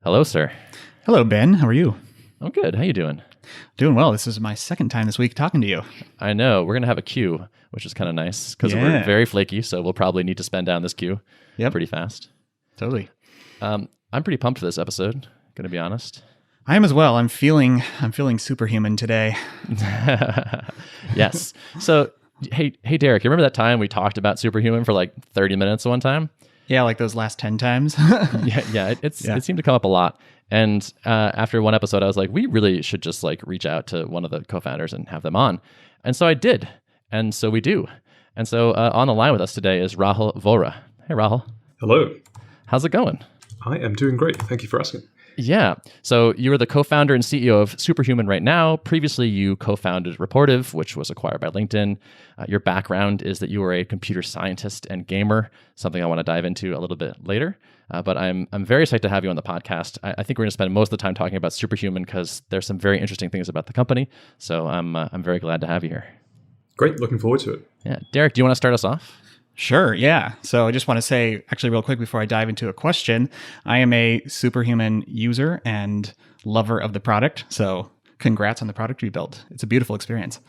Hello, sir. Hello, Ben. How are you? I'm good. How you doing? Doing well. This is my second time this week talking to you. I know. We're going to have a queue, which is kind of nice because we're Yeah. very flaky, so we'll probably need to spend down this queue Yep. pretty fast. Totally. I'm pretty pumped for this episode, going to be honest. I am as well. I'm feeling superhuman today. Yes. So, hey, Derrick, you remember that time we talked about Superhuman for like 30 minutes one time? Yeah, like those last 10 times. Yeah. It seemed to come up a lot. And after one episode, I was like, we really should just like reach out to one of the co-founders and have them on. And so I did. And so we do. And so on the line with us today is Rahul Vohra. Hey, Rahul. Hello. How's it going? I am doing great. Thank you for asking. Yeah. So you're the co-founder and CEO of Superhuman right now. Previously, you co-founded Rapportive, which was acquired by LinkedIn. Your background is that you were a computer scientist and gamer, something I want to dive into a little bit later. But I'm very excited to have you on the podcast. I think we're going to spend most of the time talking about Superhuman because there's some very interesting things about the company. So I'm very glad to have you here. Great. Looking forward to it. Yeah. Derrick, do you want to start us off? Sure, yeah. So I just want to say, actually real quick before I dive into a question, I am a Superhuman user and lover of the product. So congrats on the product we built. It's a beautiful experience.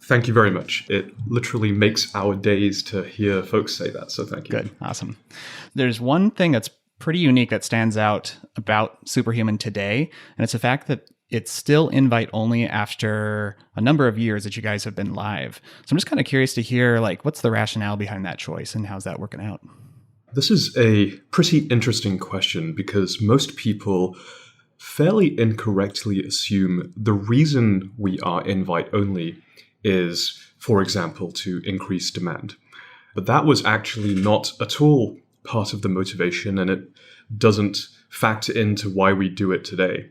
Thank you very much. It literally makes our days to hear folks say that. So thank you. Good, awesome. There's one thing that's pretty unique that stands out about Superhuman today, and it's the fact that it's still invite only after a number of years that you guys have been live. So I'm just kind of curious to hear, like, what's the rationale behind that choice and how's that working out? This is a pretty interesting question because most people fairly incorrectly assume the reason we are invite only is, for example, to increase demand. But that was actually not at all part of the motivation, and it doesn't factor into why we do it today.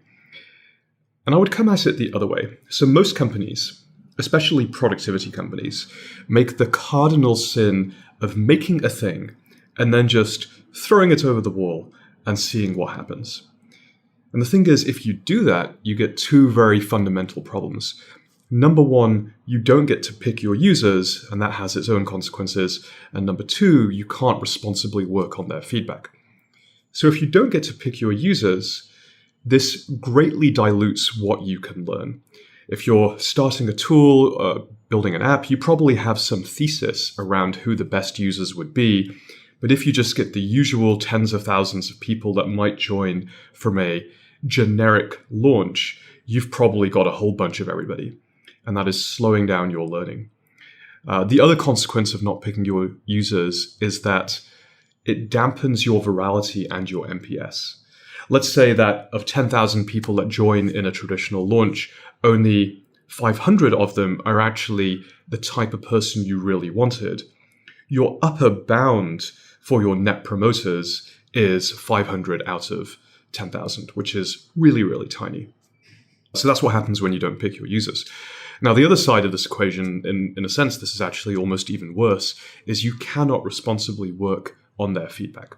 And I would come at it the other way. So most companies, especially productivity companies, make the cardinal sin of making a thing and then just throwing it over the wall and seeing what happens. And the thing is, if you do that, you get two very fundamental problems. Number one, you don't get to pick your users, and that has its own consequences. And number two, you can't responsibly work on their feedback. So if you don't get to pick your users, this greatly dilutes what you can learn. If you're starting a tool, building an app, you probably have some thesis around who the best users would be. But if you just get the usual tens of thousands of people that might join from a generic launch, you've probably got a whole bunch of everybody. And that is slowing down your learning. The other consequence of not picking your users is that it dampens your virality and your NPS. Let's say that of 10,000 people that join in a traditional launch, only 500 of them are actually the type of person you really wanted. Your upper bound for your net promoters is 500 out of 10,000, which is really, really tiny. So that's what happens when you don't pick your users. Now, the other side of this equation, in a sense, this is actually almost even worse, is you cannot responsibly work on their feedback.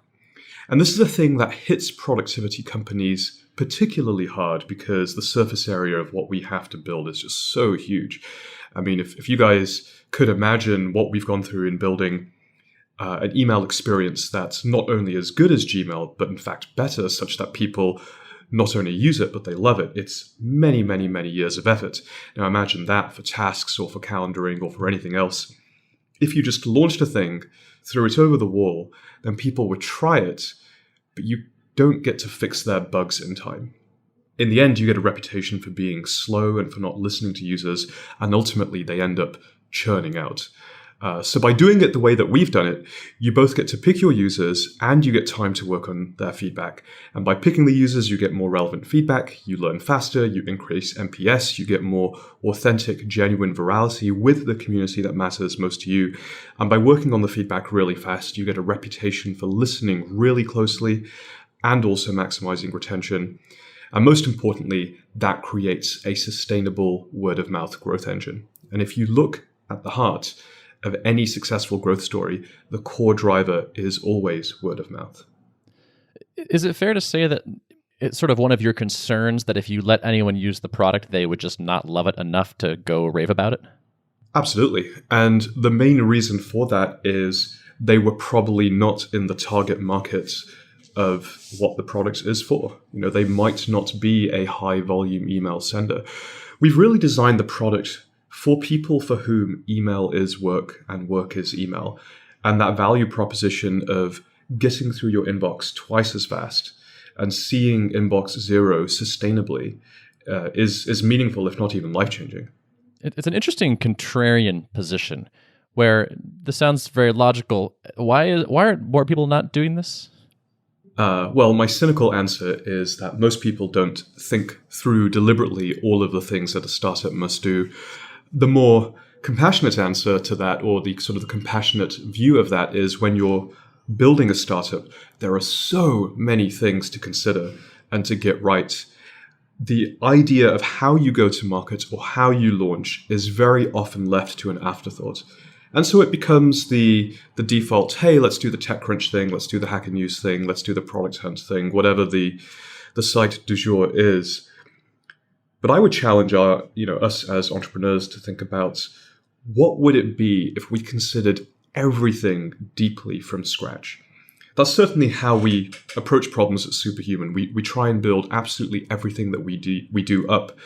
And this is a thing that hits productivity companies particularly hard because the surface area of what we have to build is just so huge. I mean, if you guys could imagine what we've gone through in building an email experience that's not only as good as Gmail, but in fact better, such that people not only use it, but they love it. It's many, many, many years of effort. Now imagine that for tasks or for calendaring or for anything else. If you just launched a thing, threw it over the wall, then people would try it, but you don't get to fix their bugs in time. In the end, you get a reputation for being slow and for not listening to users, and ultimately they end up churning out. So by doing it the way that we've done it, you both get to pick your users and you get time to work on their feedback. And by picking the users, you get more relevant feedback, you learn faster, you increase NPS, you get more authentic, genuine virality with the community that matters most to you. And by working on the feedback really fast, you get a reputation for listening really closely and also maximizing retention. And most importantly, that creates a sustainable word-of-mouth growth engine. And if you look at the heart of any successful growth story, the core driver is always word of mouth. Is it fair to say that it's sort of one of your concerns that if you let anyone use the product, they would just not love it enough to go rave about it? Absolutely. And the main reason for that is they were probably not in the target market of what the product is for. They might not be a high volume email sender. We've really designed the product for people for whom email is work and work is email. And that value proposition of getting through your inbox twice as fast and seeing inbox zero sustainably is meaningful, if not even life-changing. It's an interesting contrarian position where this sounds very logical. Why are more people not doing this? Well, my cynical answer is that most people don't think through deliberately all of the things that a startup must do. The more compassionate answer to that, or the sort of the compassionate view of that, is when you're building a startup, there are so many things to consider and to get right. The idea of how you go to market or how you launch is very often left to an afterthought. And so it becomes the default, hey, let's do the TechCrunch thing, let's do the Hacker News thing, let's do the Product Hunt thing, whatever the site du jour is. But I would challenge us as entrepreneurs to think about, what would it be if we considered everything deeply from scratch? That's certainly how we approach problems at Superhuman. We try and build absolutely everything that we do up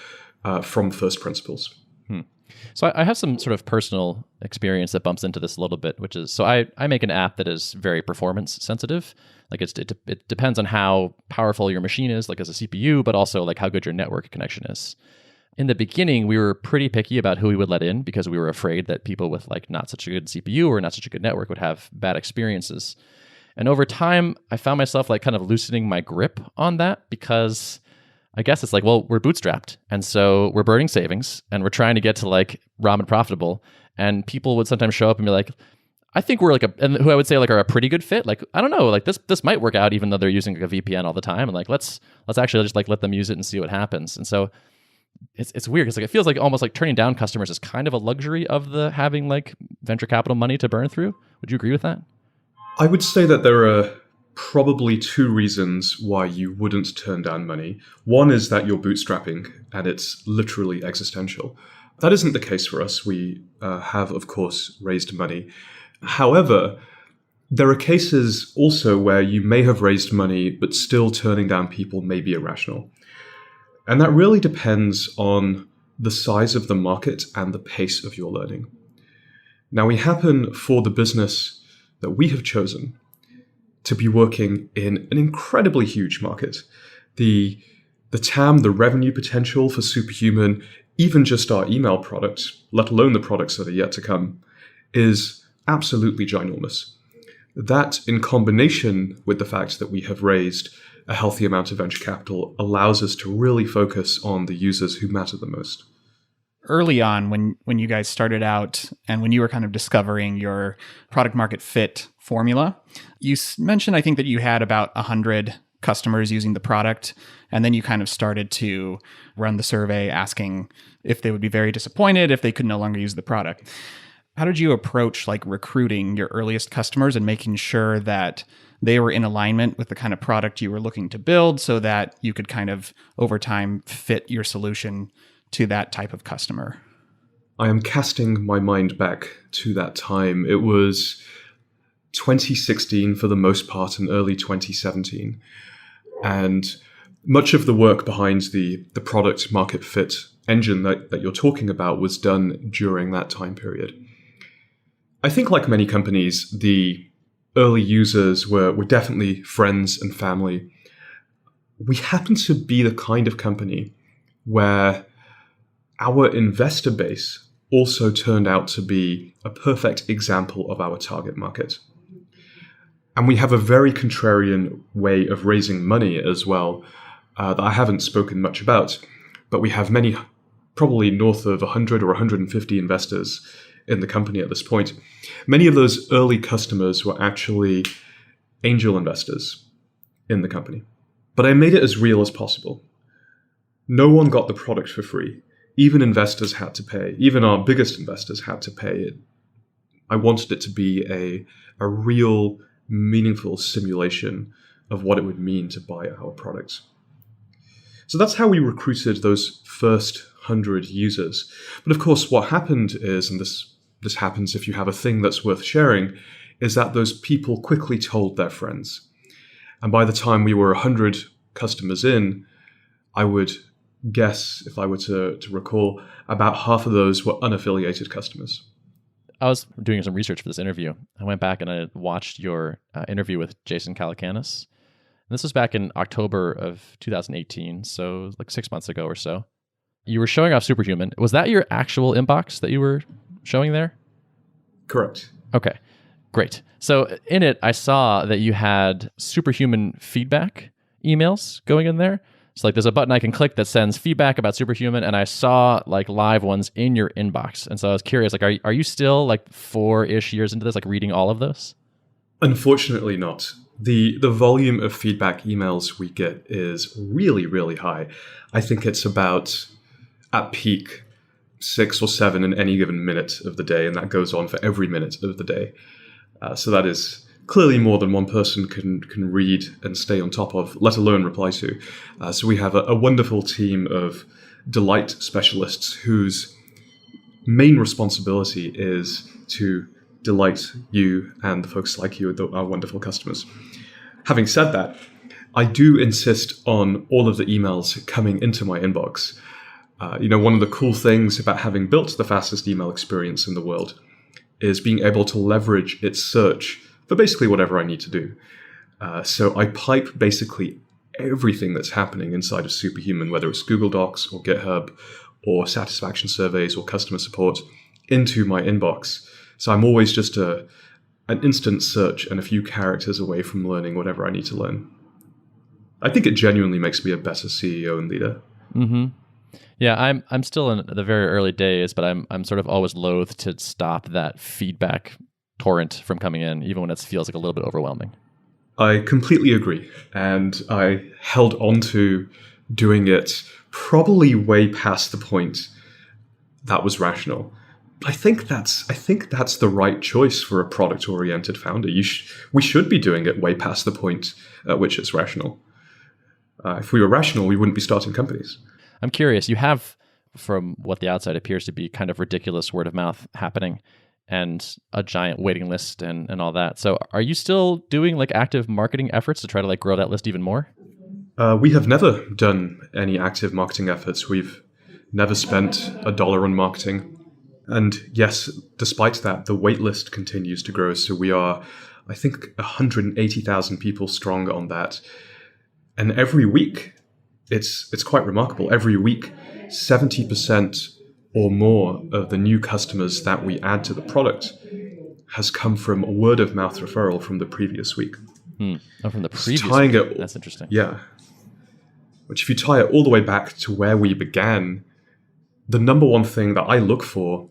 from first principles. So I have some sort of personal experience that bumps into this a little bit, which is, so I make an app that is very performance sensitive. Like it depends on how powerful your machine is, like as a CPU, but also like how good your network connection is. In the beginning, we were pretty picky about who we would let in because we were afraid that people with like not such a good CPU or not such a good network would have bad experiences. And over time, I found myself like kind of loosening my grip on that, because I guess it's like, well, we're bootstrapped. And so we're burning savings and we're trying to get to like ramen profitable. And people would sometimes show up and be like, I think we're like and who I would say like are a pretty good fit. Like, I don't know, like this might work out even though they're using like a VPN all the time. And like, let's actually just like let them use it and see what happens. And so it's weird because like it feels like almost like turning down customers is kind of a luxury of the having like venture capital money to burn through. Would you agree with that? I would say that there are probably two reasons why you wouldn't turn down money. One is that you're bootstrapping and it's literally existential. That isn't the case for us. We have, of course, raised money. However, there are cases also where you may have raised money, but still turning down people may be irrational. And that really depends on the size of the market and the pace of your learning. Now, we happen for the business that we have chosen to be working in an incredibly huge market. The TAM, the revenue potential for Superhuman, even just our email product, let alone the products that are yet to come, is absolutely ginormous. That, in combination with the fact that we have raised a healthy amount of venture capital, allows us to really focus on the users who matter the most. Early on, when you guys started out and when you were kind of discovering your product market fit formula, you mentioned, I think, that you had about 100 customers using the product. And then you kind of started to run the survey asking if they would be very disappointed if they could no longer use the product. How did you approach like recruiting your earliest customers and making sure that they were in alignment with the kind of product you were looking to build so that you could kind of over time fit your solution to that type of customer? I am casting my mind back to that time. It was 2016 for the most part and early 2017. And much of the work behind the product market fit engine that you're talking about was done during that time period. I think like many companies, the early users were definitely friends and family. We happen to be the kind of company where our investor base also turned out to be a perfect example of our target market. And we have a very contrarian way of raising money as well that I haven't spoken much about, but we have many, probably north of 100 or 150 investors in the company at this point. Many of those early customers were actually angel investors in the company. But I made it as real as possible. No one got the product for free. Even investors had to pay. Even our biggest investors had to pay. I wanted it to be a real, meaningful simulation of what it would mean to buy our products. So that's how we recruited those first 100 users. But of course, what happened is, and this happens if you have a thing that's worth sharing, is that those people quickly told their friends. And by the time we were 100 customers in, I would guess, if I were to recall, about half of those were unaffiliated customers. I was doing some research for this interview. I went back and I watched your interview with Jason Calacanis. And this was back in October of 2018, so like 6 months ago or so. You were showing off Superhuman. Was that your actual inbox that you were showing there? Correct. Okay, great. So in it, I saw that you had Superhuman feedback emails going in there. So like there's a button I can click that sends feedback about Superhuman, and I saw like live ones in your inbox. And so I was curious, like, are you still like 4-ish years into this, like reading all of those? Unfortunately not. The volume of feedback emails we get is really, really high. I think it's about, at peak, 6 or 7 in any given minute of the day, and that goes on for every minute of the day. So that is clearly more than one person can read and stay on top of, let alone reply to. So we have a wonderful team of delight specialists whose main responsibility is to delight you and the folks like you, our wonderful customers. Having said that, I do insist on all of the emails coming into my inbox. One of the cool things about having built the fastest email experience in the world is being able to leverage its search for basically whatever I need to do. So I pipe basically everything that's happening inside of Superhuman, whether it's Google Docs or GitHub or satisfaction surveys or customer support, into my inbox. So I'm always just an instant search and a few characters away from learning whatever I need to learn. I think it genuinely makes me a better CEO and leader. Mm-hmm. Yeah, I'm still in the very early days, but I'm sort of always loath to stop that feedback torrent from coming in, even when it feels like a little bit overwhelming. I completely agree. And I held on to doing it probably way past the point that was rational. I think that's the right choice for a product-oriented founder. We should be doing it way past the point at which it's rational. If we were rational, we wouldn't be starting companies. I'm curious. You have, from what the outside appears to be, kind of ridiculous word of mouth happening, and a giant waiting list and all that. So, are you still doing like active marketing efforts to try to like grow that list even more? We have never done any active marketing efforts. We've never spent $1 on marketing. And yes, despite that, the waitlist continues to grow. So we are, I think, 180,000 people strong on that. And every week, it's quite remarkable. Every week, 70% or more of the new customers that we add to the product has come from a word of mouth referral from the previous week. Oh, from the previous week. That's interesting. Yeah. Which, if you tie it all the way back to where we began, the number one thing that I look for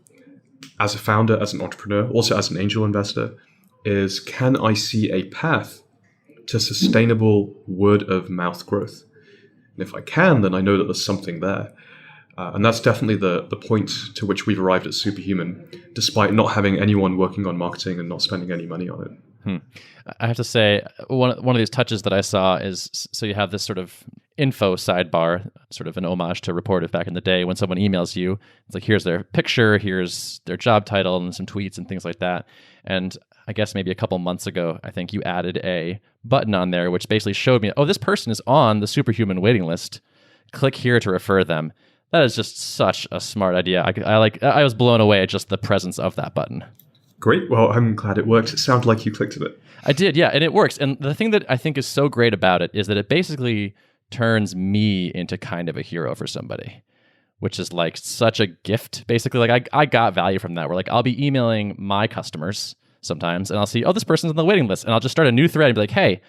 as a founder, as an entrepreneur, also as an angel investor, is can I see a path to sustainable word of mouth growth? And if I can, then I know that there's something there. And that's definitely the point to which we've arrived at Superhuman, despite not having anyone working on marketing and not spending any money on it. I have to say, one of these touches that I saw is, so you have this sort of info sidebar, sort of an homage to Reportive back in the day. When someone emails you, it's like, here's their picture, here's their job title, and some tweets and things like that. And I guess maybe a couple months ago, I think you added a button on there, which basically showed me, oh, this person is on the Superhuman waiting list. Click here to refer them. That is just such a smart idea. I was blown away at just the presence of that button. Great. Well, I'm glad it worked. It sounded like you clicked on it. I did, yeah, and it works. And the thing that I think is so great about it is that it basically turns me into kind of a hero for somebody, which is like such a gift. Basically, like I got value from that. Where like I'll be emailing my customers sometimes, and I'll see, oh, this person's on the waiting list, and I'll just start a new thread and be like, hey,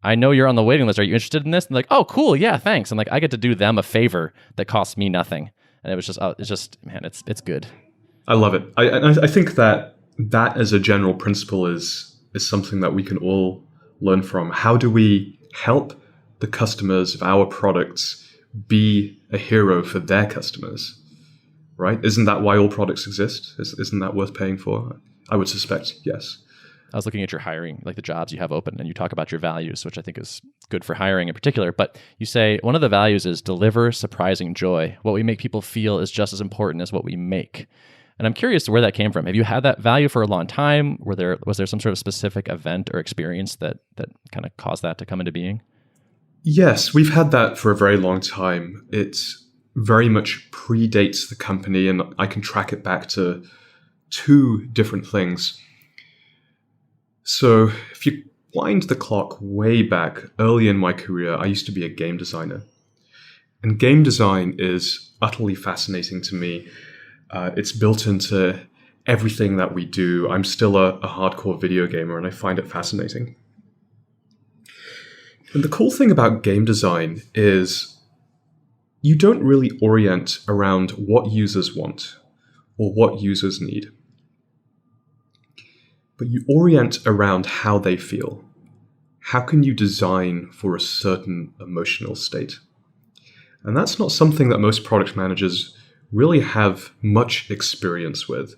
I know you're on the waiting list. Are you interested in this? And like, oh, cool, yeah, thanks. And like I get to do them a favor that costs me nothing. And it was just, man, it's good. I love it. I think that as a general principle is something that we can all learn from. How do we help the customers of our products be a hero for their customers? Right? Isn't that why all products exist? Isn't that worth paying for? I would suspect yes. I was looking at your hiring, like the jobs you have open, and you talk about your values, which I think is good for hiring in particular. But you say one of the values is deliver surprising joy. What we make people feel is just as important as what we make. And I'm curious where that came from. Have you had that value for a long time? Was there some sort of specific event or experience that kind of caused that to come into being? Yes, we've had that for a very long time. It very much predates the company, and I can track it back to two different things. So if you wind the clock way back, early in my career, I used to be a game designer. And game design is utterly fascinating to me. It's built into everything that we do. I'm still a hardcore video gamer, and I find it fascinating. And the cool thing about game design is you don't really orient around what users want or what users need, but you orient around how they feel. How can you design for a certain emotional state? And that's not something that most product managers really have much experience with.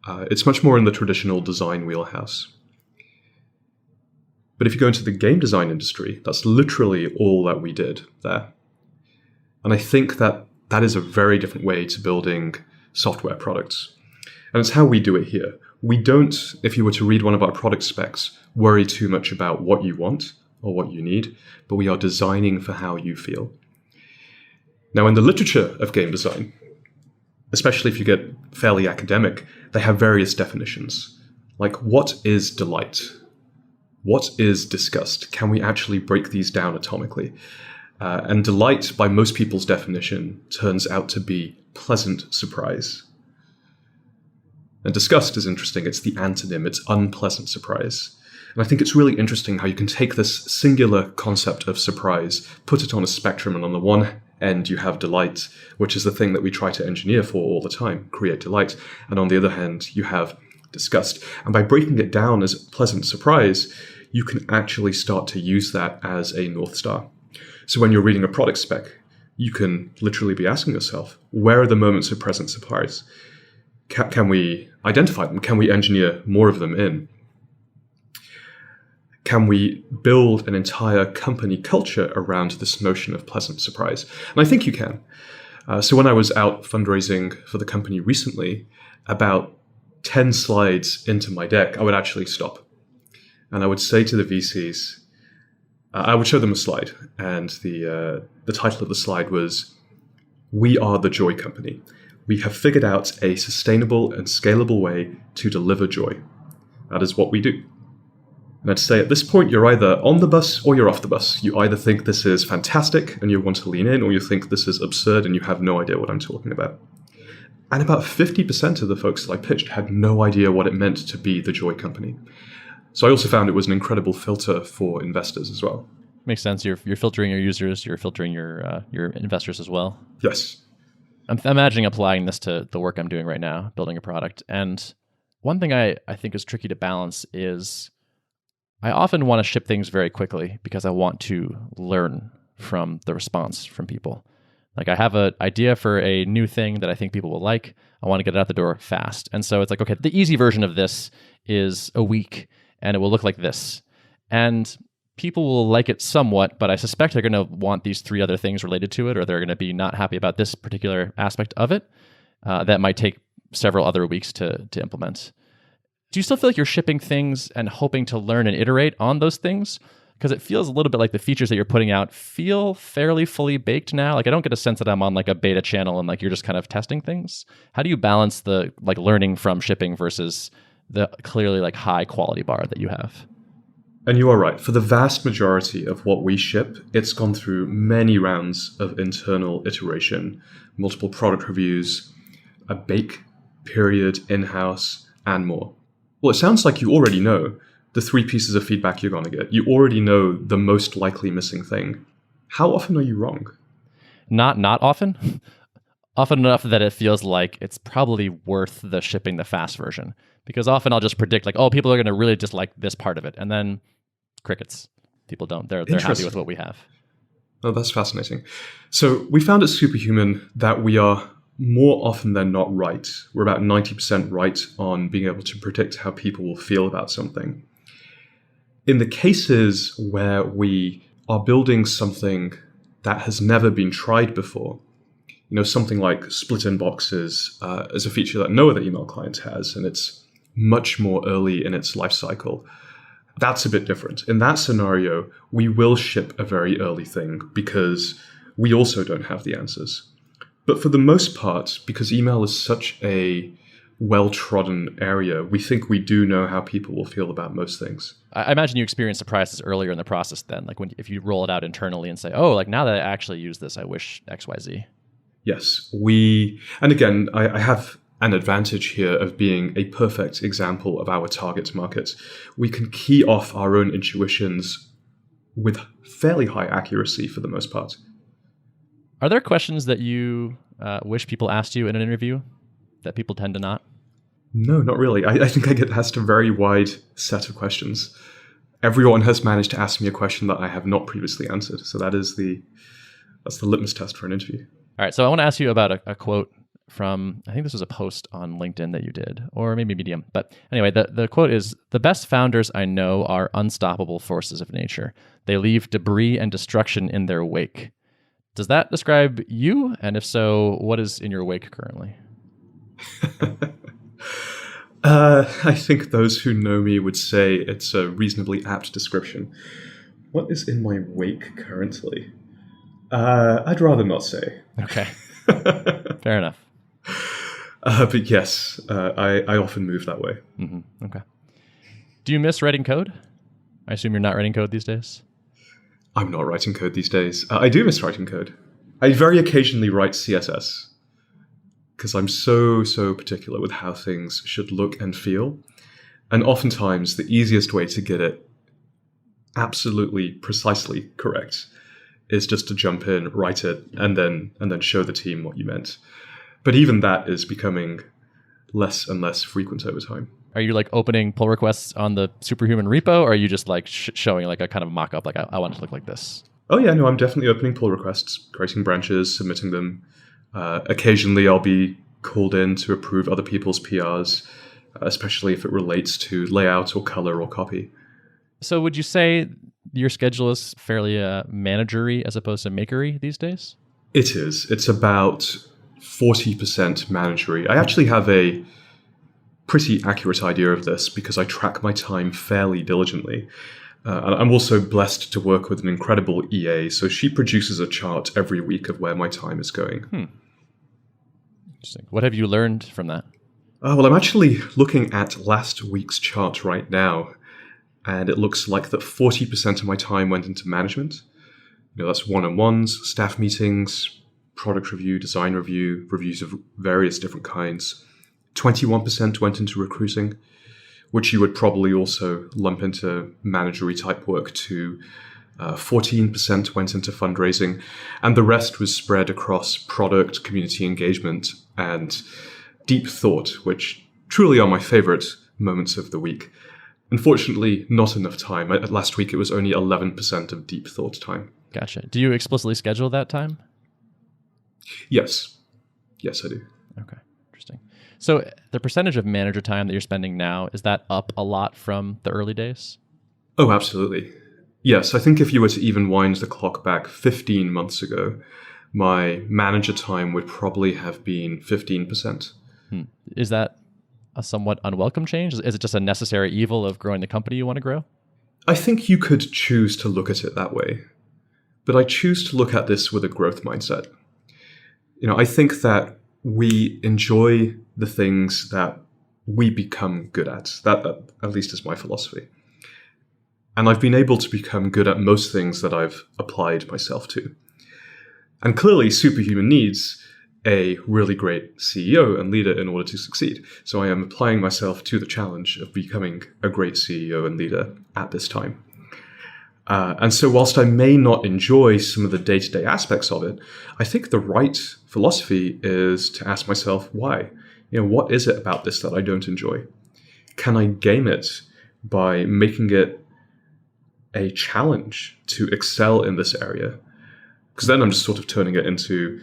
It's much more in the traditional design wheelhouse. But if you go into the game design industry, that's literally all that we did there. And I think that that is a very different way to building software products. And it's how we do it here. We don't, if you were to read one of our product specs, worry too much about what you want or what you need, but we are designing for how you feel. Now, in the literature of game design, especially if you get fairly academic, they have various definitions. Like, what is delight? What is disgust? Can we actually break these down atomically? And delight, by most people's definition, turns out to be pleasant surprise. And disgust is interesting. It's the antonym. It's unpleasant surprise. And I think it's really interesting how you can take this singular concept of surprise, put it on a spectrum, and on the one end you have delight, which is the thing that we try to engineer for all the time, create delight. And on the other hand, you have disgust. And by breaking it down as pleasant surprise, you can actually start to use that as a North Star. So when you're reading a product spec, you can literally be asking yourself, where are the moments of pleasant surprise? Can we identify them? Can we engineer more of them in? Can we build an entire company culture around this notion of pleasant surprise? And I think you can. So when I was out fundraising for the company recently, about 10 slides into my deck, I would actually stop. And I would say to the VCs, I would show them a slide. And the title of the slide was, "We are the Joy Company. We have figured out a sustainable and scalable way to deliver joy. That is what we do." And I'd say at this point, you're either on the bus or you're off the bus. You either think this is fantastic and you want to lean in, or you think this is absurd and you have no idea what I'm talking about. And about 50% of the folks that I pitched had no idea what it meant to be the Joy Company. So I also found it was an incredible filter for investors as well. Makes sense. You're filtering your users. You're filtering your investors as well. Yes. I'm imagining applying this to the work I'm doing right now, building a product. And one thing I think is tricky to balance is I often want to ship things very quickly because I want to learn from the response from people. Like, I have an idea for a new thing that I think people will like. I want to get it out the door fast. And so it's like, okay, the easy version of this is a week and it will look like this. And people will like it somewhat, but I suspect they're going to want these 3 other things related to it, or they're going to be not happy about this particular aspect of it. That might take several other weeks to implement. Do you still feel like you're shipping things and hoping to learn and iterate on those things? Because it feels a little bit like the features that you're putting out feel fairly fully baked now. Like, I don't get a sense that I'm on like a beta channel and like you're just kind of testing things. How do you balance the like learning from shipping versus the clearly like high quality bar that you have? And you are right. For the vast majority of what we ship, it's gone through many rounds of internal iteration, multiple product reviews, a bake period in-house, and more. Well, it sounds like you already know the 3 pieces of feedback you're going to get. You already know the most likely missing thing. How often are you wrong? Not often. Often enough that it feels like it's probably worth the shipping the fast version. Because often I'll just predict like, oh, people are going to really dislike this part of it. And then crickets. People don't. They're happy with what we have. Oh, that's fascinating. So we found at Superhuman that we are more often than not right. We're about 90% right on being able to predict how people will feel about something. In the cases where we are building something that has never been tried before, Something like split inboxes is a feature that no other email client has, and it's much more early in its life cycle. That's a bit different. In that scenario, we will ship a very early thing because we also don't have the answers. But for the most part, because email is such a well-trodden area, we think we do know how people will feel about most things. I imagine you experience surprises earlier in the process then, like if you roll it out internally and say, oh, like now that I actually use this, I wish XYZ. Yes, and again, I have an advantage here of being a perfect example of our target market. We can key off our own intuitions with fairly high accuracy for the most part. Are there questions that you wish people asked you in an interview that people tend to not? No, not really. I think I get asked a very wide set of questions. Everyone has managed to ask me a question that I have not previously answered. So that's the litmus test for an interview. All right. So I want to ask you about a quote from, I think this was a post on LinkedIn that you did, or maybe Medium. But anyway, the quote is, "The best founders I know are unstoppable forces of nature. They leave debris and destruction in their wake." Does that describe you? And if so, what is in your wake currently? I think those who know me would say it's a reasonably apt description. What is in my wake currently? I'd rather not say. Okay. Fair enough. But yes, I often move that way. Mm-hmm. Okay. Do you miss writing code? I assume you're not writing code these days? I'm not writing code these days. I do miss writing code. I very occasionally write CSS because I'm so particular with how things should look and feel. And oftentimes the easiest way to get it absolutely precisely correct is just to jump in, write it, and then show the team what you meant. But even that is becoming less and less frequent over time. Are you like opening pull requests on the Superhuman repo, or are you just like showing like a kind of mock-up, like I want it to look like this? Oh yeah, no, I'm definitely opening pull requests, creating branches, submitting them. Occasionally I'll be called in to approve other people's PRs, especially if it relates to layout or color or copy. So would you say your schedule is fairly managery as opposed to makery these days? It is. It's about 40% managery. I actually have a pretty accurate idea of this because I track my time fairly diligently. And I'm also blessed to work with an incredible EA, so she produces a chart every week of where my time is going. Interesting. What have you learned from that? Well, I'm actually looking at last week's chart right now, and it looks like that 40% of my time went into management. That's one-on-ones, staff meetings, product review, design review, reviews of various different kinds. 21% went into recruiting, which you would probably also lump into managery type work too. 14% went into fundraising, and the rest was spread across product, community engagement, and deep thought, which truly are my favorite moments of the week. Unfortunately, not enough time. Last week, it was only 11% of deep thought time. Gotcha. Do you explicitly schedule that time? Yes. Yes, I do. Okay. Interesting. So the percentage of manager time that you're spending now, is that up a lot from the early days? Oh, absolutely. Yes, I think if you were to even wind the clock back 15 months ago, my manager time would probably have been 15%. Is that a somewhat unwelcome change? Is it just a necessary evil of growing the company you want to grow? I think you could choose to look at it that way, but I choose to look at this with a growth mindset. I think that we enjoy the things that we become good at. That at least is my philosophy. And I've been able to become good at most things that I've applied myself to. And clearly, Superhuman needs a really great CEO and leader in order to succeed. So I am applying myself to the challenge of becoming a great CEO and leader at this time. And so whilst I may not enjoy some of the day-to-day aspects of it, I think the right philosophy is to ask myself, why? What is it about this that I don't enjoy? Can I game it by making it a challenge to excel in this area? Because then I'm just sort of turning it into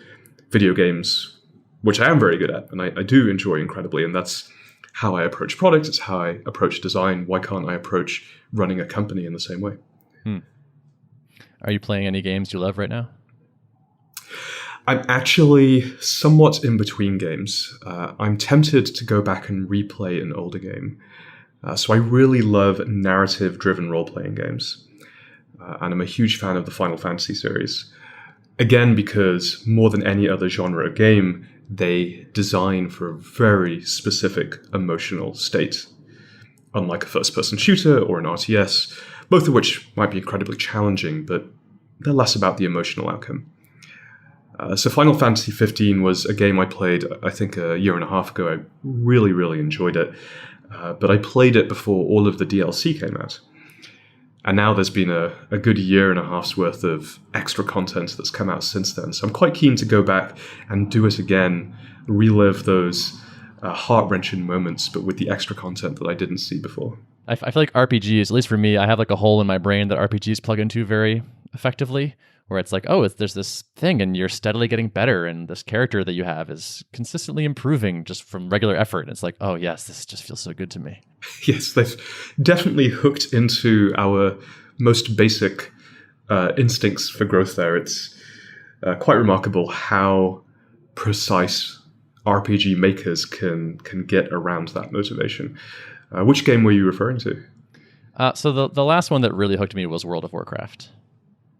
video games, which I am very good at, and I do enjoy incredibly, and that's how I approach product, it's how I approach design. Why can't I approach running a company in the same way? Are you playing any games you love right now? I'm actually somewhat in between games. I'm tempted to go back and replay an older game. So I really love narrative-driven role-playing games. And I'm a huge fan of the Final Fantasy series. Again, because more than any other genre of game, they design for a very specific emotional state. Unlike a first-person shooter or an RTS, both of which might be incredibly challenging, but they're less about the emotional outcome. So Final Fantasy 15 was a game I played, I think, a year and a half ago. I really, really enjoyed it. But I played it before all of the DLC came out. And now there's been a good year and a half's worth of extra content that's come out since then. So I'm quite keen to go back and do it again, relive those heart-wrenching moments, but with the extra content that I didn't see before. I feel like RPGs, at least for me, I have like a hole in my brain that RPGs plug into very effectively, where it's like, oh, there's this thing and you're steadily getting better and this character that you have is consistently improving just from regular effort. And it's like, oh yes, this just feels so good to me. Yes, they've definitely hooked into our most basic instincts for growth there. It's quite remarkable how precise RPG makers can get around that motivation. Which game were you referring to? So the last one that really hooked me was World of Warcraft.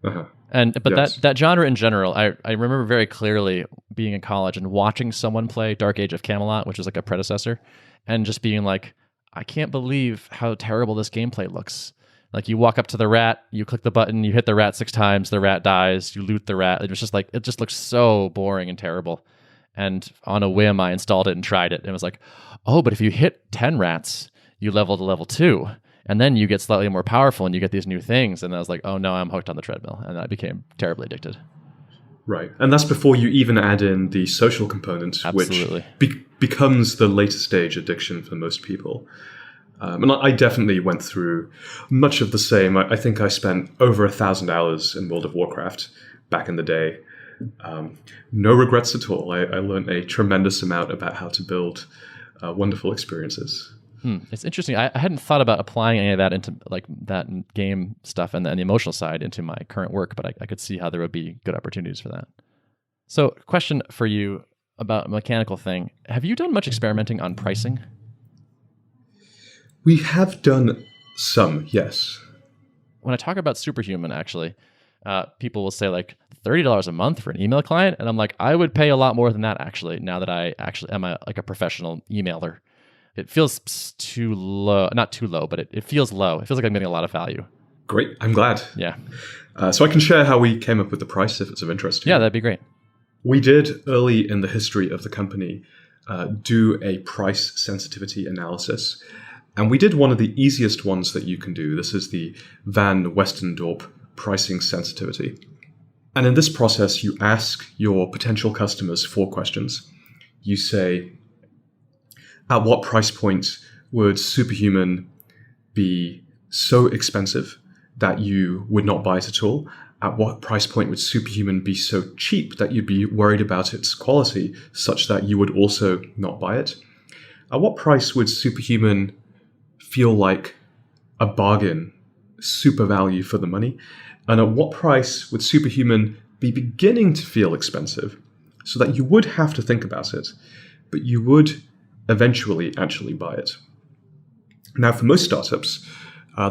Uh-huh. But Yes. that genre in general, I remember very clearly being in college and watching someone play Dark Age of Camelot, which is like a predecessor, and just being like, I can't believe how terrible this gameplay looks. Like you walk up to the rat, you click the button, you hit the rat 6 times, the rat dies, you loot the rat. It was just like, it just looks so boring and terrible. And on a whim, I installed it and tried it. And it was like, oh, but if you hit 10 rats, you level to level 2. And then you get slightly more powerful and you get these new things. And I was like, oh no, I'm hooked on the treadmill. And I became terribly addicted. Right. And that's before you even add in the social component, Absolutely. which becomes the later stage addiction for most people. And I definitely went through much of the same. I think I spent over 1,000 hours in World of Warcraft back in the day. No regrets at all. I learned a tremendous amount about how to build wonderful experiences. It's interesting. I hadn't thought about applying any of that into like that game stuff and the emotional side into my current work, but I could see how there would be good opportunities for that. So, question for you about a mechanical thing. Have you done much experimenting on pricing? We have done some, yes. When I talk about Superhuman, actually, people will say like $30 a month for an email client. And I'm like, I would pay a lot more than that, actually, now that I actually am a professional emailer. It feels too low, not too low, but it feels low. It feels like I'm getting a lot of value. Great. I'm glad. Yeah. So I can share how we came up with the price if it's of interest to you. Yeah, that'd be great. We did, early in the history of the company, do a price sensitivity analysis. And we did one of the easiest ones that you can do. This is the Van Westendorp pricing sensitivity. And in this process, you ask your potential customers 4 questions. You say, at what price point would Superhuman be so expensive that you would not buy it at all? At what price point would Superhuman be so cheap that you'd be worried about its quality such that you would also not buy it? At what price would Superhuman feel like a bargain, super value for the money? And at what price would Superhuman be beginning to feel expensive so that you would have to think about it, but you would eventually actually buy it? Now, for most startups,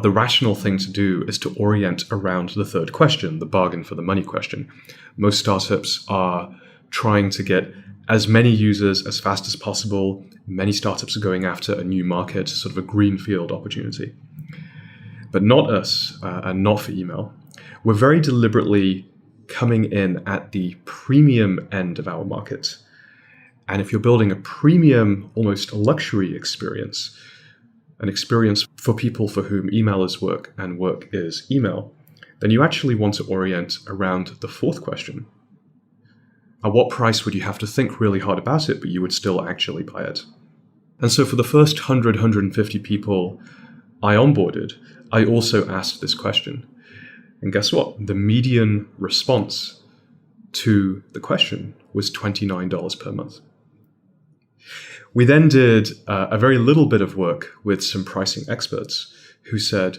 the rational thing to do is to orient around the third question, the bargain for the money question. Most startups are trying to get as many users as fast as possible. Many startups are going after a new market, sort of a greenfield opportunity. But not us, and not for email. We're very deliberately coming in at the premium end of our market. And if you're building a premium, almost luxury experience, an experience for people for whom email is work and work is email, then you actually want to orient around the 4th question. At what price would you have to think really hard about it, but you would still actually buy it? And so for the first 100, 150 people I onboarded, I also asked this question. And guess what? The median response to the question was $29 per month. We then did a very little bit of work with some pricing experts who said,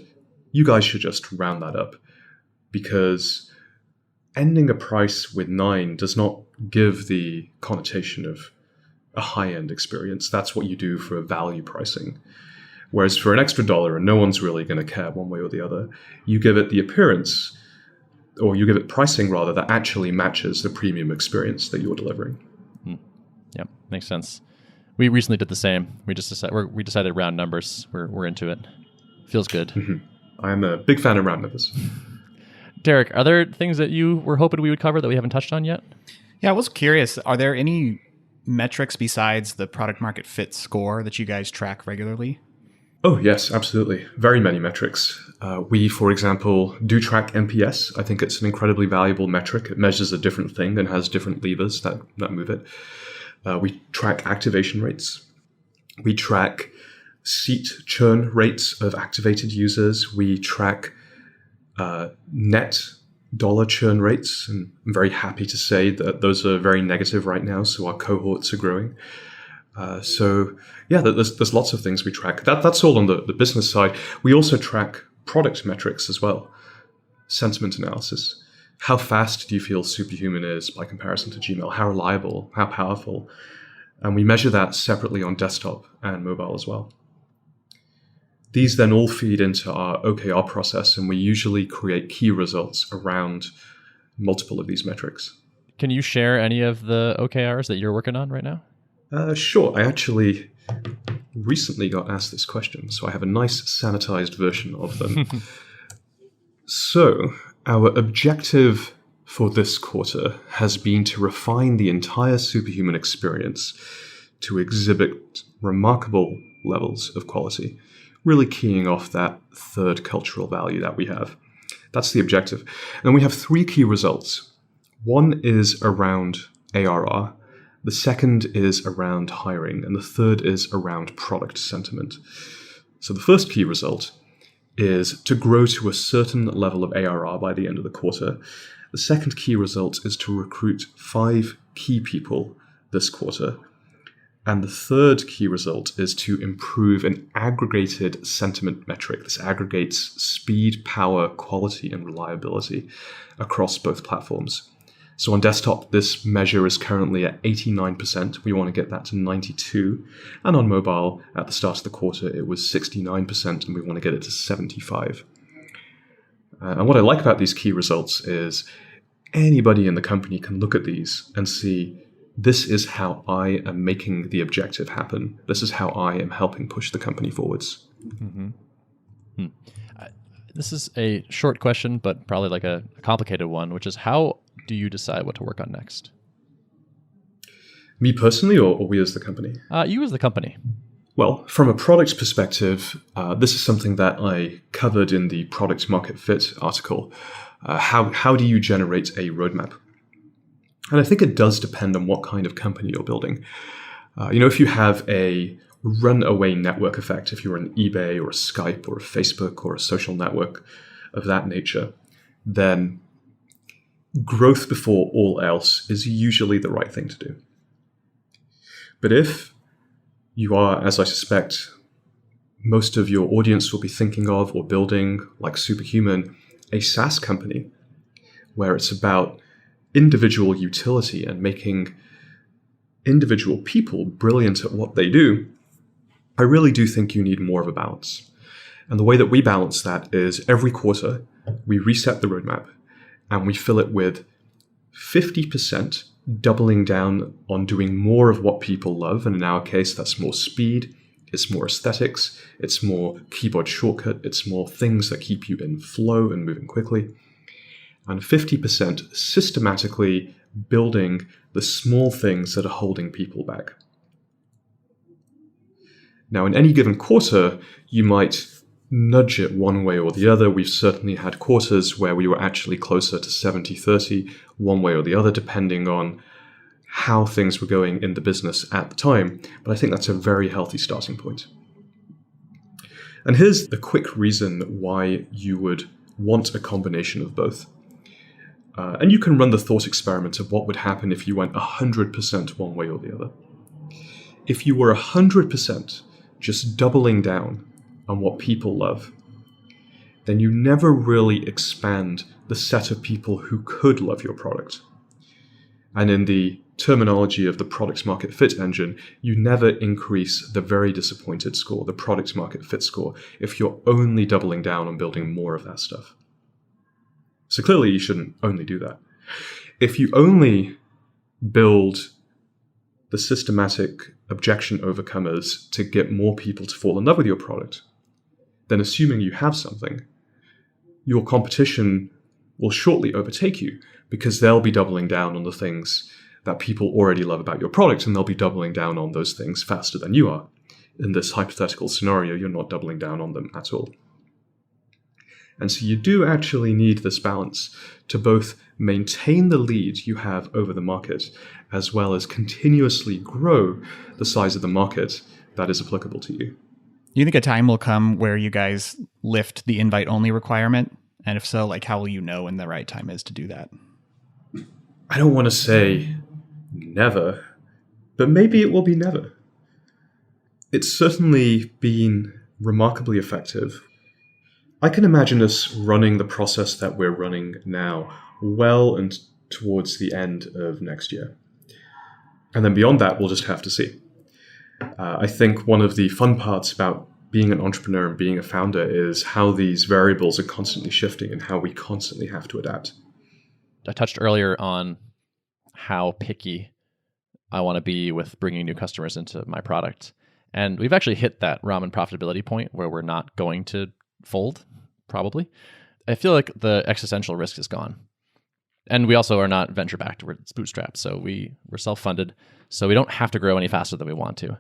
you guys should just round that up, because ending a price with 9 does not give the connotation of a high-end experience. That's what you do for value pricing. Whereas for an extra dollar, and no one's really going to care one way or the other, you give it the appearance, or you give it pricing rather, that actually matches the premium experience that you're delivering. Yep, makes sense. We recently did the same. We decided round numbers. We're into it. Feels good. I'm a big fan of round numbers. Derrick, are there things that you were hoping we would cover that we haven't touched on yet? Yeah, I was curious. Are there any metrics besides the product market fit score that you guys track regularly? Oh, yes, absolutely. Very many metrics. We, for example, do track NPS. I think it's an incredibly valuable metric. It measures a different thing and has different levers that move it. We track activation rates. We track seat churn rates of activated users. We track net dollar churn rates. And I'm very happy to say that those are very negative right now. So our cohorts are growing. There's lots of things we track. That's all on the business side. We also track product metrics as well. Sentiment analysis. How fast do you feel Superhuman is by comparison to Gmail? How reliable? How powerful? And we measure that separately on desktop and mobile as well. These then all feed into our OKR process, and we usually create key results around multiple of these metrics. Can you share any of the OKRs that you're working on right now? Sure. I actually recently got asked this question, so I have a nice sanitized version of them. So our objective for this quarter has been to refine the entire Superhuman experience to exhibit remarkable levels of quality, really keying off that third cultural value that we have. That's the objective. And we have three key results. One is around ARR. The second is around hiring, and the third is around product sentiment. So the first key result is to grow to a certain level of ARR by the end of the quarter. The second key result is to recruit 5 key people this quarter. And the third key result is to improve an aggregated sentiment metric. This aggregates speed, power, quality, and reliability across both platforms. So on desktop, this measure is currently at 89%. We want to get that to 92%. And on mobile, at the start of the quarter, it was 69%, and we want to get it to 75%. And what I like about these key results is anybody in the company can look at these and see, this is how I am making the objective happen. This is how I am helping push the company forwards. This is a short question, but probably like a complicated one, which is how do you decide what to work on next? Me personally, or we as the company? You as the company. Well, from a product perspective, this is something that I covered in the product market fit article. How do you generate a roadmap? And I think it does depend on what kind of company you're building. If you have a runaway network effect, if you're an eBay or a Skype or a Facebook or a social network of that nature, then growth before all else is usually the right thing to do. But if you are, as I suspect, most of your audience will be thinking of or building, like Superhuman, a SaaS company, where it's about individual utility and making individual people brilliant at what they do, I really do think you need more of a balance. And the way that we balance that is every quarter, we reset the roadmap and we fill it with 50% doubling down on doing more of what people love. And in our case, that's more speed, it's more aesthetics, it's more keyboard shortcut, it's more things that keep you in flow and moving quickly. And 50% systematically building the small things that are holding people back. Now, in any given quarter, you might nudge it one way or the other. We've certainly had quarters where we were actually closer to 70-30, one way or the other, depending on how things were going in the business at the time. But I think that's a very healthy starting point. And here's the quick reason why you would want a combination of both. And you can run the thought experiment of what would happen if you went 100% one way or the other. If you were 100% just doubling down on what people love, then you never really expand the set of people who could love your product. And in the terminology of the product market fit engine, you never increase the very disappointed score, the product market fit score, if you're only doubling down on building more of that stuff. So clearly you shouldn't only do that. If you only build the systematic objection overcomers to get more people to fall in love with your product, then assuming you have something, your competition will shortly overtake you because they'll be doubling down on the things that people already love about your product, and they'll be doubling down on those things faster than you are. In this hypothetical scenario, you're not doubling down on them at all. And so you do actually need this balance to both maintain the lead you have over the market, as well as continuously grow the size of the market that is applicable to you. You think a time will come where you guys lift the invite-only requirement? And if so, like, how will you know when the right time is to do that? I don't want to say never, but maybe it will be never. It's certainly been remarkably effective. I can imagine us running the process that we're running now well and towards the end of next year. And then beyond that, we'll just have to see. I think one of the fun parts about being an entrepreneur and being a founder is how these variables are constantly shifting and how we constantly have to adapt. I touched earlier on how picky I want to be with bringing new customers into my product. And we've actually hit that ramen profitability point where we're not going to fold, probably. I feel like the existential risk is gone. And we also are not venture-backed. We're bootstrapped. So we're self-funded. So we don't have to grow any faster than we want to.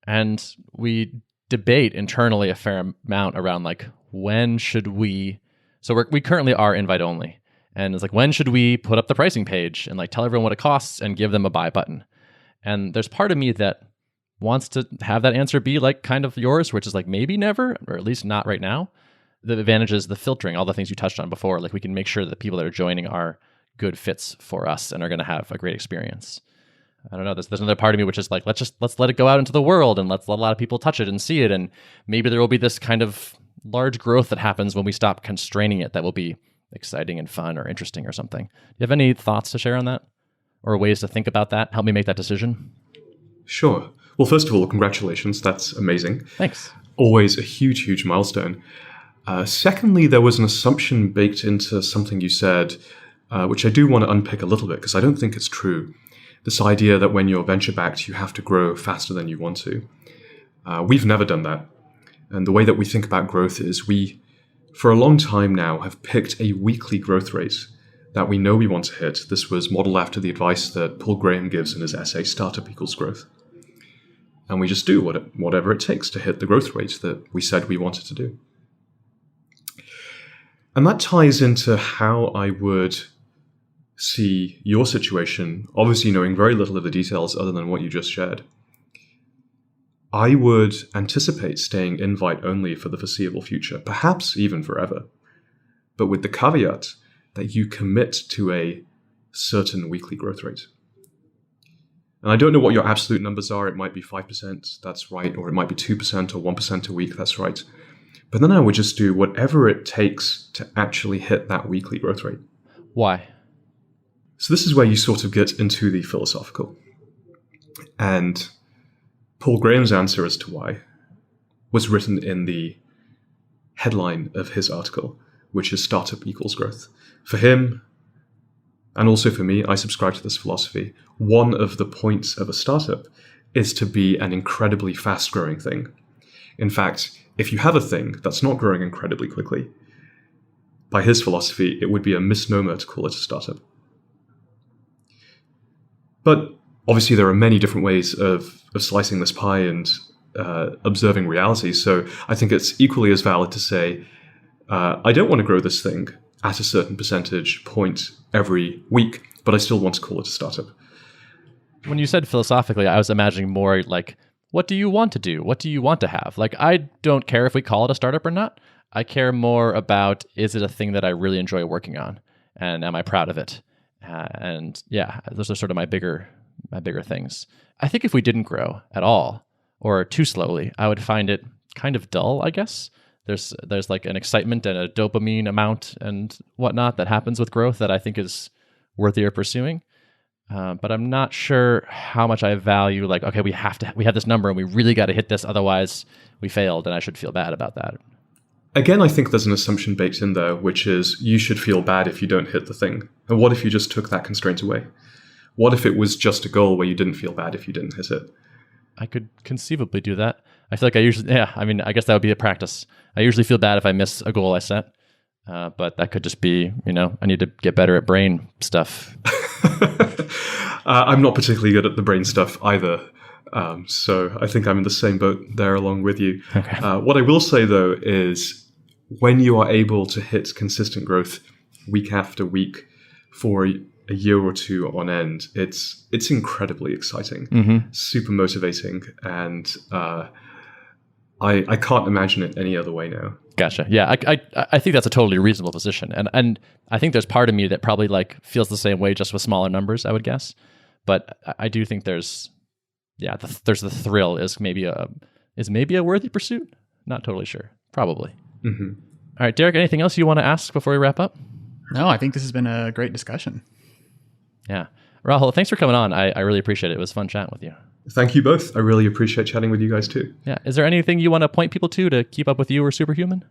And we debate internally a fair amount around like, when should we... So we currently are invite-only. And it's like, when should we put up the pricing page and like tell everyone what it costs and give them a buy button? And there's part of me that wants to have that answer be like kind of yours, which is like maybe never, or at least not right now. The advantage is the filtering, all the things you touched on before. Like we can make sure that the people that are joining are good fits for us and are going to have a great experience. I don't know. There's another part of me which is like, let's let it go out into the world and let's let a lot of people touch it and see it. And maybe there will be this kind of large growth that happens when we stop constraining it that will be exciting and fun or interesting or something. Do you have any thoughts to share on that or ways to think about that? Help me make that decision. Sure. Well, first of all, congratulations. That's amazing. Thanks. Always a huge, huge milestone. Secondly, there was an assumption baked into something you said, which I do want to unpick a little bit because I don't think it's true. This idea that when you're venture-backed, you have to grow faster than you want to. We've never done that. And the way that we think about growth is we, for a long time now, have picked a weekly growth rate that we know we want to hit. This was modeled after the advice that Paul Graham gives in his essay, Startup Equals Growth. And we just do whatever it takes to hit the growth rate that we said we wanted to do. And that ties into how I would see your situation, obviously knowing very little of the details other than what you just shared. I would anticipate staying invite only for the foreseeable future, perhaps even forever, but with the caveat that you commit to a certain weekly growth rate. And I don't know what your absolute numbers are. It might be 5%, that's right, or it might be 2% or 1% a week, that's right. But then I would just do whatever it takes to actually hit that weekly growth rate. Why? So this is where you sort of get into the philosophical. And Paul Graham's answer as to why was written in the headline of his article, which is Startup Equals Growth. For him, and also for me, I subscribe to this philosophy. One of the points of a startup is to be an incredibly fast-growing thing. In fact, if you have a thing that's not growing incredibly quickly, by his philosophy, it would be a misnomer to call it a startup. But obviously, there are many different ways of slicing this pie and observing reality. So I think it's equally as valid to say, I don't want to grow this thing at a certain percentage point every week, but I still want to call it a startup. When you said philosophically, I was imagining more like, what do you want to do? What do you want to have? Like, I don't care if we call it a startup or not. I care more about, is it a thing that I really enjoy working on? And am I proud of it? And yeah, those are sort of my bigger things. I think if we didn't grow at all or too slowly, I would find it kind of dull, I guess. There's like an excitement and a dopamine amount and whatnot that happens with growth that I think is worthier pursuing. but I'm not sure how much I value, like, okay, we have this number and we really got to hit this, otherwise we failed, and I should feel bad about that. Again, I think there's an assumption baked in there, which is you should feel bad if you don't hit the thing. And what if you just took that constraint away? What if it was just a goal where you didn't feel bad if you didn't hit it? I could conceivably do that. I feel like I guess that would be a practice. I usually feel bad if I miss a goal I set, but that could just be, I need to get better at brain stuff. I'm not particularly good at the brain stuff either. So I think I'm in the same boat there along with you. Okay. What I will say, though, is when you are able to hit consistent growth week after week for a year or two on end, it's incredibly exciting, super motivating, and I can't imagine it any other way now. Gotcha. Yeah, I think that's a totally reasonable position, and I think there's part of me that probably like feels the same way, just with smaller numbers, I would guess. But I do think there's the thrill is maybe a worthy pursuit. Not totally sure. Probably. Mm-hmm. All right, Derrick, anything else you want to ask before we wrap up? No, I think this has been a great discussion. Yeah. Rahul, thanks for coming on. I really appreciate it. It was fun chatting with you. Thank you both. I really appreciate chatting with you guys too. Yeah. Is there anything you want to point people to keep up with you or Superhuman?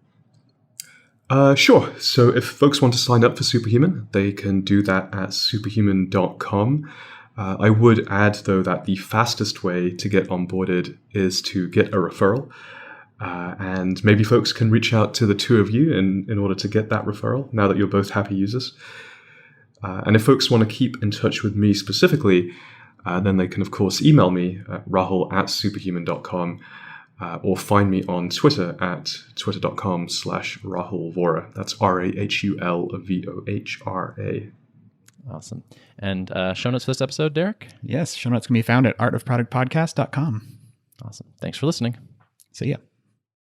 Sure. So if folks want to sign up for Superhuman, they can do that at superhuman.com. I would add, though, that the fastest way to get onboarded is to get a referral. And maybe folks can reach out to the two of you in order to get that referral, now that you're both happy users. And if folks want to keep in touch with me specifically, then they can, of course, email me at rahul@superhuman.com or find me on Twitter at twitter.com/Rahul Vohra. That's RAHULVOHRA. Awesome. And show notes for this episode, Derrick? Yes, show notes can be found at artofproductpodcast.com. Awesome. Thanks for listening. See ya.